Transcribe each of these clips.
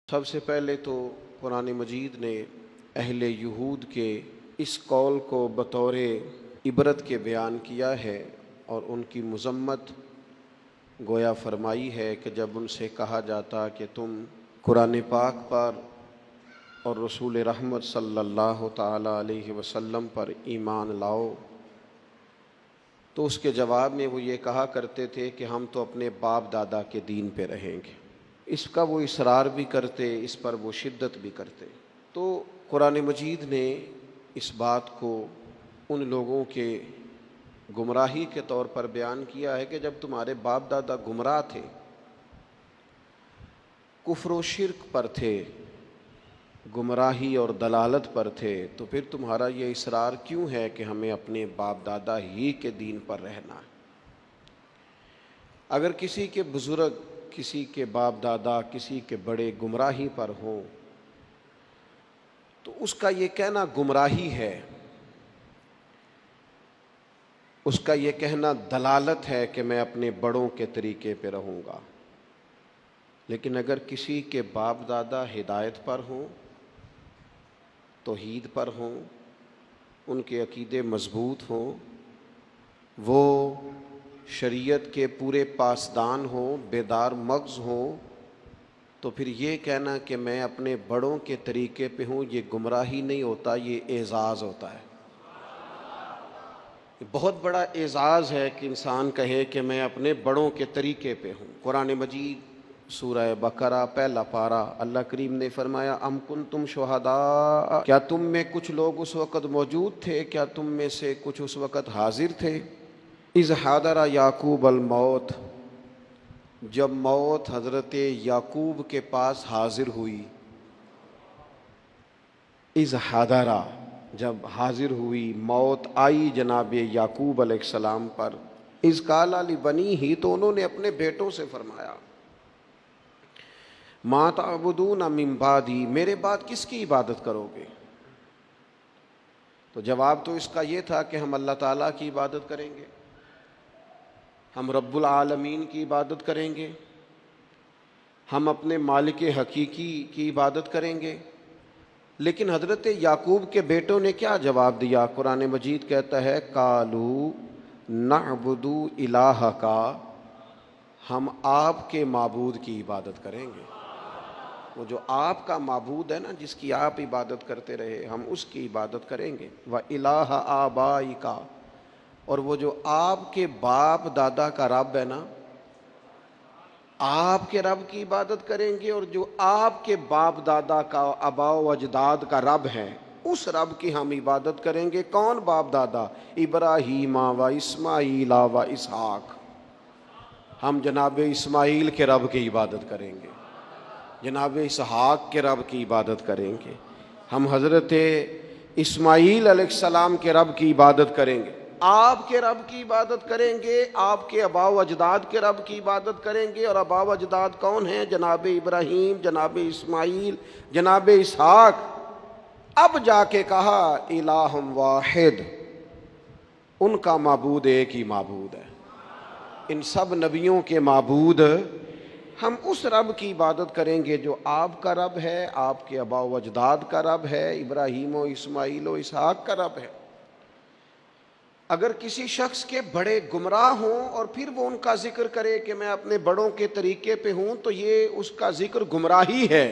سب سے پہلے تو قرآن مجید نے اہل یہود کے اس قول کو بطور عبرت کے بیان کیا ہے اور ان کی مذمت گویا فرمائی ہے کہ جب ان سے کہا جاتا کہ تم قرآن پاک پر اور رسول رحمت صلی اللہ تعالی علیہ وسلم پر ایمان لاؤ، تو اس کے جواب میں وہ یہ کہا کرتے تھے کہ ہم تو اپنے باپ دادا کے دین پہ رہیں گے۔ اس کا وہ اصرار بھی کرتے، اس پر وہ شدت بھی کرتے۔ تو قرآن مجید نے اس بات کو ان لوگوں کے گمراہی کے طور پر بیان کیا ہے کہ جب تمہارے باپ دادا گمراہ تھے، کفر و شرک پر تھے، گمراہی اور دلالت پر تھے، تو پھر تمہارا یہ اصرار کیوں ہے کہ ہمیں اپنے باپ دادا ہی کے دین پر رہنا ہے؟ اگر کسی کے بزرگ، کسی کے باپ دادا، کسی کے بڑے گمراہی پر ہوں تو اس کا یہ کہنا گمراہی ہے، اس کا یہ کہنا دلالت ہے کہ میں اپنے بڑوں کے طریقے پہ رہوں گا۔ لیکن اگر کسی کے باپ دادا ہدایت پر ہوں، توحید پر ہوں، ان کے عقیدے مضبوط ہوں، وہ شریعت کے پورے پاسدان ہوں، بیدار مغز ہوں، تو پھر یہ کہنا کہ میں اپنے بڑوں کے طریقے پہ ہوں، یہ گمراہی نہیں ہوتا، یہ اعزاز ہوتا ہے۔ یہ بہت بڑا اعزاز ہے کہ انسان کہے کہ میں اپنے بڑوں کے طریقے پہ ہوں۔ قرآن مجید سورہ بقرہ پہلا پارہ، اللہ کریم نے فرمایا ام کنتم شہداء، کیا تم میں کچھ لوگ اس وقت موجود تھے، کیا تم میں سے کچھ اس وقت حاضر تھے، اذ حضر یعقوب الموت، جب موت حضرت یعقوب کے پاس حاضر ہوئی، اذ حضر، جب حاضر ہوئی، موت آئی جناب یعقوب علیہ السلام پر، اذ قال لبنیہ، تو انہوں نے اپنے بیٹوں سے فرمایا ما تعبدون من بعدی، میرے بعد کس کی عبادت کرو گے؟ تو جواب تو اس کا یہ تھا کہ ہم اللہ تعالیٰ کی عبادت کریں گے، ہم رب العالمین کی عبادت کریں گے، ہم اپنے مالک حقیقی کی عبادت کریں گے۔ لیکن حضرت یعقوب کے بیٹوں نے کیا جواب دیا؟ قرآن مجید کہتا ہے قالوا نعبد الہک، ہم آپ کے معبود کی عبادت کریں گے۔ وہ جو آپ کا معبود ہے نا، جس کی آپ عبادت کرتے رہے، ہم اس کی عبادت کریں گے۔ وَإِلَٰهَ آبَائِكَ، اور وہ جو آپ کے باپ دادا کا رب ہے نا، آپ کے رب کی عبادت کریں گے، اور جو آپ کے باپ دادا کا، آباء و اجداد کا رب ہے، اس رب کی ہم عبادت کریں گے۔ کون باپ دادا؟ ابراہیم و اسماعیل و اسحاق، ہم جناب اسماعیل کے رب کی عبادت کریں گے، جناب اسحاق کے رب کی عبادت کریں گے، ہم حضرت اسماعیل علیہ السلام کے رب کی عبادت کریں گے، آپ کے رب کی عبادت کریں گے، آپ کے آباء و اجداد کے رب کی عبادت کریں گے۔ اور آباء و اجداد کون ہیں؟ جناب ابراہیم، جناب اسماعیل، جناب اسحاق۔ اب جا کے کہا الہ واحد، ان کا معبود ایک ہی معبود ہے، ان سب نبیوں کے معبود، ہم اس رب کی عبادت کریں گے جو آپ کا رب ہے، آپ کے آباء و اجداد کا رب ہے، ابراہیم و اسماعیل و اسحاق کا رب ہے۔ اگر کسی شخص کے بڑے گمراہ ہوں اور پھر وہ ان کا ذکر کرے کہ میں اپنے بڑوں کے طریقے پہ ہوں، تو یہ اس کا ذکر گمراہی ہے۔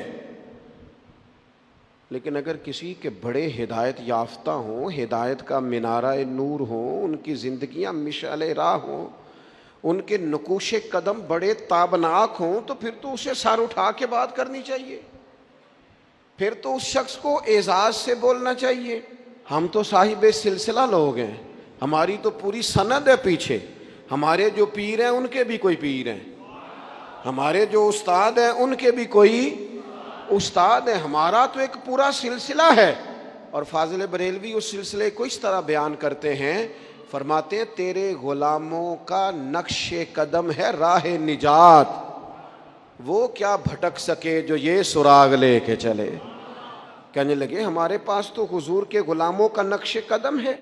لیکن اگر کسی کے بڑے ہدایت یافتہ ہوں، ہدایت کا منارہ نور ہوں، ان کی زندگیاں مشعل راہ ہوں، ان کے نقوش قدم بڑے تابناک ہوں، تو پھر تو اسے سر اٹھا کے بات کرنی چاہیے، پھر تو اس شخص کو اعزاز سے بولنا چاہیے۔ ہم تو صاحب سلسلہ لوگ ہیں، ہماری تو پوری سند ہے پیچھے، ہمارے جو پیر ہیں ان کے بھی کوئی پیر ہیں، ہمارے جو استاد ہیں ان کے بھی کوئی استاد ہیں، ہمارا تو ایک پورا سلسلہ ہے۔ اور فاضل بریلوی اس سلسلے کو اس طرح بیان کرتے ہیں، فرماتے ہیں تیرے غلاموں کا نقش قدم ہے راہ نجات، وہ کیا بھٹک سکے جو یہ سراغ لے کے چلے۔ کہنے لگے ہمارے پاس تو حضور کے غلاموں کا نقش قدم ہے۔